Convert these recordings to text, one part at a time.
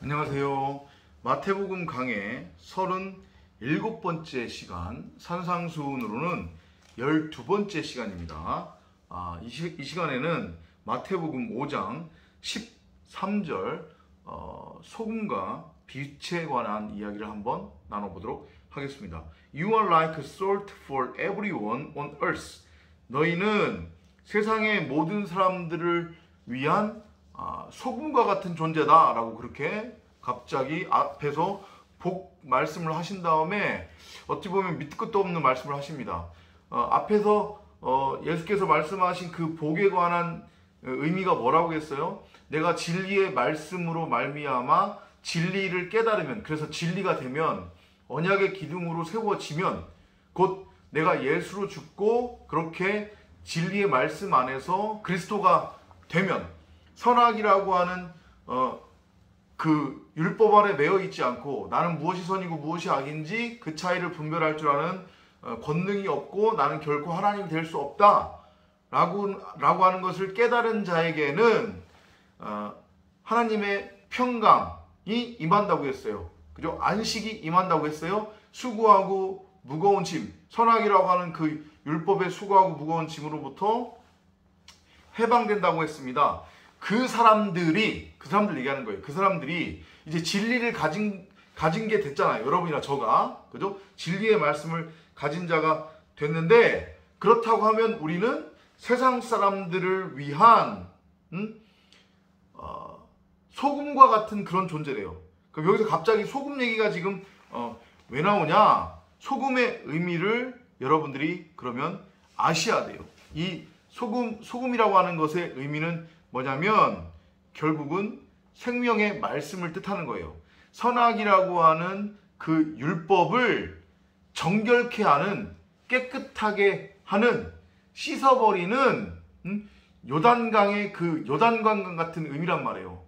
안녕하세요. 마태복음 강의 37번째 시간, 산상수훈으로는 12번째 시간입니다. 이 시간에는 마태복음 5장 13절 소금과 빛에 관한 이야기를 한번 나눠보도록 하겠습니다. You are like salt for everyone on earth. 너희는 세상의 모든 사람들을 위한 소금과 같은 존재다 라고 그렇게 갑자기 앞에서 복 말씀을 하신 다음에 어찌 보면 밑도 끝도 없는 말씀을 하십니다. 앞에서 예수께서 말씀하신 그 복에 관한 의미가 뭐라고 했어요? 내가 진리의 말씀으로 말미암아 진리를 깨달으면, 그래서 진리가 되면, 언약의 기둥으로 세워지면, 곧 내가 예수로 죽고 그렇게 진리의 말씀 안에서 그리스도가 되면 선악이라고 하는 그 율법 아래 매여 있지 않고 나는 무엇이 선이고 무엇이 악인지 그 차이를 분별할 줄 아는 권능이 없고 나는 결코 하나님이 될 수 없다 라고 하는 것을 깨달은 자에게는 하나님의 평강이 임한다고 했어요. 그죠? 안식이 임한다고 했어요. 수고하고 무거운 짐, 선악이라고 하는 그 율법의 수고하고 무거운 짐으로부터 해방된다고 했습니다. 그 사람들 얘기하는 거예요. 그 사람들이 이제 진리를 가진 게 됐잖아요. 여러분이나 저가. 그죠? 진리의 말씀을 가진 자가 됐는데, 그렇다고 하면 우리는 세상 사람들을 위한, 소금과 같은 그런 존재래요. 그럼 여기서 갑자기 소금 얘기가 지금, 왜 나오냐? 소금의 의미를 여러분들이 그러면 아셔야 돼요. 이 소금이라고 하는 것의 의미는 뭐냐면 결국은 생명의 말씀을 뜻하는 거예요. 선악이라고 하는 그 율법을 정결케 하는, 깨끗하게 하는, 씻어버리는 요단강의 그 요단강 같은 의미란 말이에요.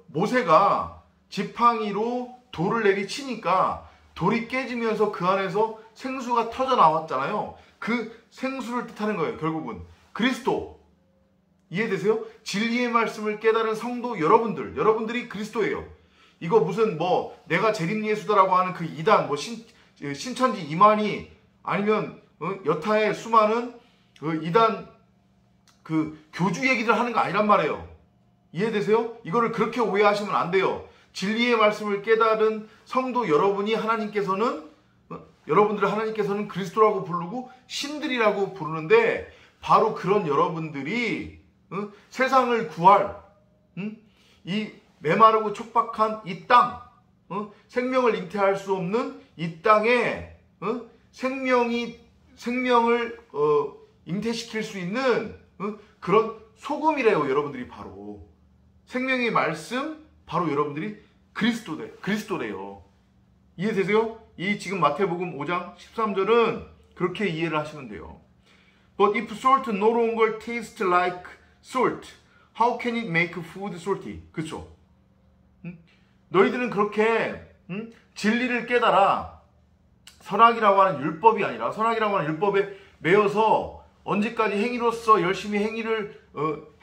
모세가 지팡이로 돌을 내리치니까 돌이 깨지면서 그 안에서 생수가 터져 나왔잖아요. 그 생수를 뜻하는 거예요. 결국은 그리스도. 이해되세요? 진리의 말씀을 깨달은 성도 여러분들이 그리스도예요. 이거 무슨 내가 재림예수다라고 하는 그 이단, 신천지 이만희, 아니면 여타의 수많은 이단 그 교주 얘기들 하는 거 아니란 말이에요. 이해되세요? 이거를 그렇게 오해하시면 안 돼요. 진리의 말씀을 깨달은 성도 여러분들을 하나님께서는 그리스도라고 부르고 신들이라고 부르는데, 바로 그런 여러분들이 세상을 구할 이 메마르고 촉박한 이 땅, 생명을 잉태할 수 없는 이 땅에 생명을 잉태시킬 수 있는 그런 소금이래요. 여러분들이 바로 생명의 말씀, 바로 여러분들이 그리스도래요. 이해되세요? 이 지금 마태복음 5장 13절은 그렇게 이해를 하시면 돼요. But if salt no longer tastes like salt, how can it make food salty? 그렇죠? 너희들은 그렇게 진리를 깨달아 선악이라고 하는 율법이 아니라, 선악이라고 하는 율법에 매여서 언제까지 행위로서 열심히 행위를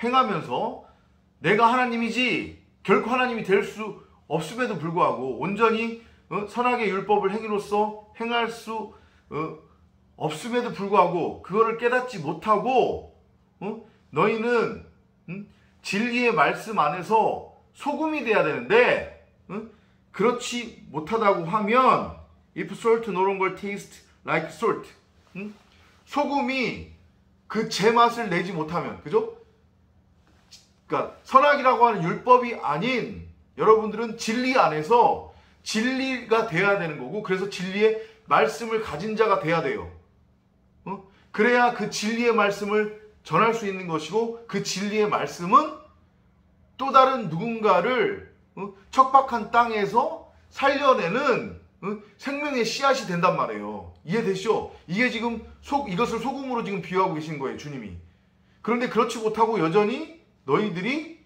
행하면서 내가 하나님이지 결코 하나님이 될 수 없음에도 불구하고 온전히 선악의 율법을 행위로서 행할 수 없음에도 불구하고 그거를 깨닫지 못하고 너희는 진리의 말씀 안에서 소금이 돼야 되는데 그렇지 못하다고 하면 if salt no longer tastes like salt, 소금이 그 제맛을 내지 못하면, 그죠? 그러니까 선악이라고 하는 율법이 아닌 여러분들은 진리 안에서 진리가 돼야 되는 거고, 그래서 진리의 말씀을 가진 자가 돼야 돼요. 그래야 그 진리의 말씀을 전할 수 있는 것이고, 그 진리의 말씀은 또 다른 누군가를 척박한 땅에서 살려내는 생명의 씨앗이 된단 말이에요. 이해되시죠? 이게 지금 이것을 소금으로 지금 비유하고 계신 거예요, 주님이. 그런데 그렇지 못하고 여전히 너희들이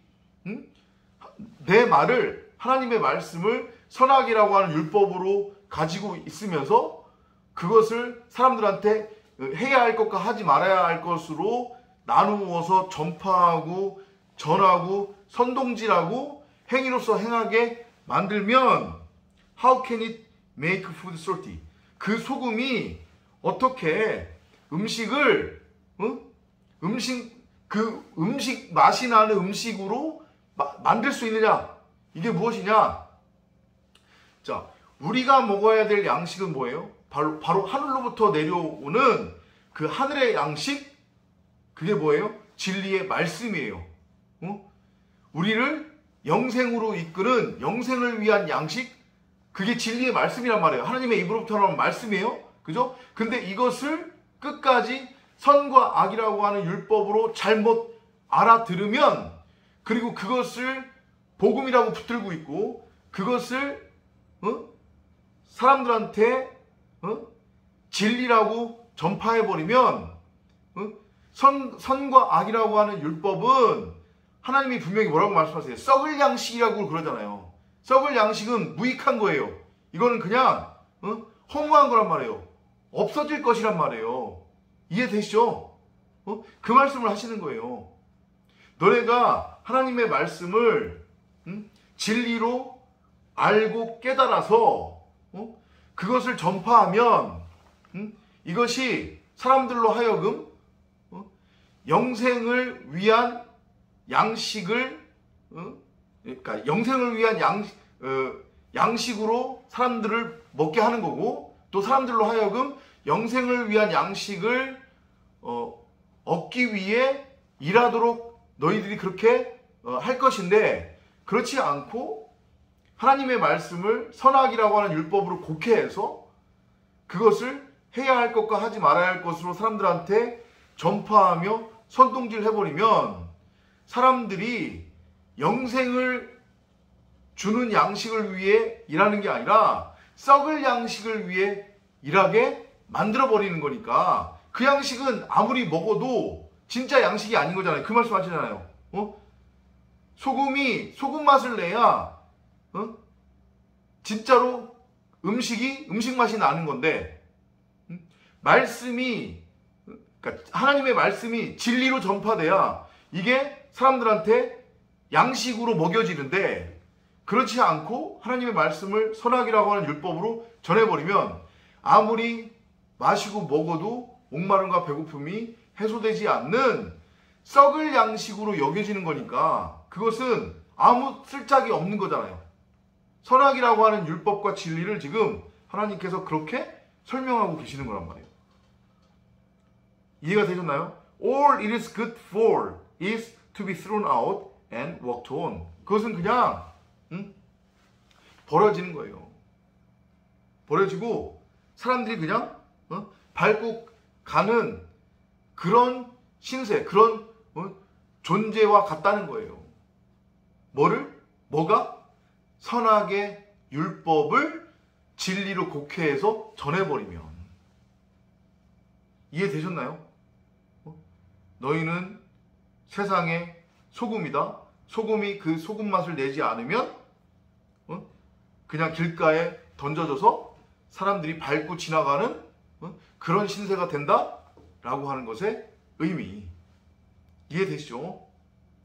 내 말을, 하나님의 말씀을 선악이라고 하는 율법으로 가지고 있으면서 그것을 사람들한테 해야 할 것과 하지 말아야 할 것으로 나누어서 전파하고 전하고 선동질하고 행위로서 행하게 만들면 how can it make food salty? 그 소금이 어떻게 음식을 음식 맛이 나는 음식으로 만들 수 있느냐? 이게 무엇이냐? 자, 우리가 먹어야 될 양식은 뭐예요? 바로 하늘로부터 내려오는 그 하늘의 양식, 그게 뭐예요? 진리의 말씀이에요. 우리를 영생으로 이끄는 영생을 위한 양식, 그게 진리의 말씀이란 말이에요. 하나님의 입으로부터 나오는 말씀이에요. 그죠? 근데 이것을 끝까지 선과 악이라고 하는 율법으로 잘못 알아들으면, 그리고 그것을 복음이라고 붙들고 있고, 그것을 사람들한테 진리라고 전파해버리면, 선과 악이라고 하는 율법은 하나님이 분명히 뭐라고 말씀하세요? 썩을 양식이라고 그러잖아요. 썩을 양식은 무익한 거예요. 이거는 그냥 허무한 거란 말이에요. 없어질 것이란 말이에요. 이해되시죠? 그 말씀을 하시는 거예요. 너네가 하나님의 말씀을 진리로 알고 깨달아서 그것을 전파하면 이것이 사람들로 하여금 영생을 위한 양식을, 그러니까 영생을 위한 양식으로 사람들을 먹게 하는 거고, 또 사람들로 하여금 영생을 위한 양식을 얻기 위해 일하도록 너희들이 그렇게 할 것인데, 그렇지 않고 하나님의 말씀을 선악이라고 하는 율법으로 곡해해서 그것을 해야 할 것과 하지 말아야 할 것으로 사람들한테 전파하며 선동질 해버리면 사람들이 영생을 주는 양식을 위해 일하는 게 아니라 썩을 양식을 위해 일하게 만들어버리는 거니까, 그 양식은 아무리 먹어도 진짜 양식이 아닌 거잖아요. 그 말씀 하시잖아요. 소금이 소금 맛을 내야 진짜로 음식 맛이 나는 건데, 말씀이, 그러니까 하나님의 말씀이 진리로 전파돼야 이게 사람들한테 양식으로 먹여지는데, 그렇지 않고 하나님의 말씀을 선악이라고 하는 율법으로 전해버리면 아무리 마시고 먹어도 목마름과 배고픔이 해소되지 않는 썩을 양식으로 여겨지는 거니까 그것은 아무 쓸짝이 없는 거잖아요. 선악이라고 하는 율법과 진리를 지금 하나님께서 그렇게 설명하고 계시는 거란 말이에요. 이해가 되셨나요? All it is good for is to be thrown out and walked on. 그것은 그냥 버려지는 거예요. 버려지고 사람들이 그냥 밟고 가는 그런 신세, 그런 존재와 같다는 거예요. 뭐가? 선악의 율법을 진리로 곡해해서 전해버리면. 이해되셨나요? 너희는 세상의 소금이다. 소금이 그 소금 맛을 내지 않으면 그냥 길가에 던져져서 사람들이 밟고 지나가는 그런 신세가 된다 라고 하는 것의 의미. 이해되시죠?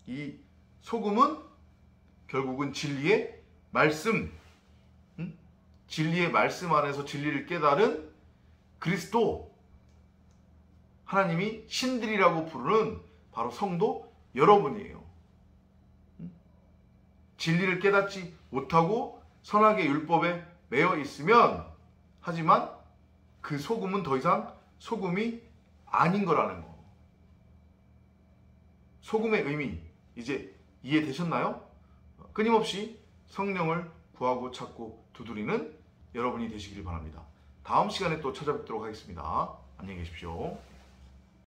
이 소금은 결국은 진리의 말씀, 진리의 말씀 안에서 진리를 깨달은 그리스도, 하나님이 신들이라고 부르는 바로 성도 여러분이에요. 진리를 깨닫지 못하고 선악의 율법에 매여 있으면, 하지만 그 소금은 더 이상 소금이 아닌 거라는 거. 소금의 의미 이제 이해되셨나요? 끊임없이 성령을 구하고 찾고 두드리는 여러분이 되시길 바랍니다. 다음 시간에 또 찾아뵙도록 하겠습니다. 안녕히 계십시오.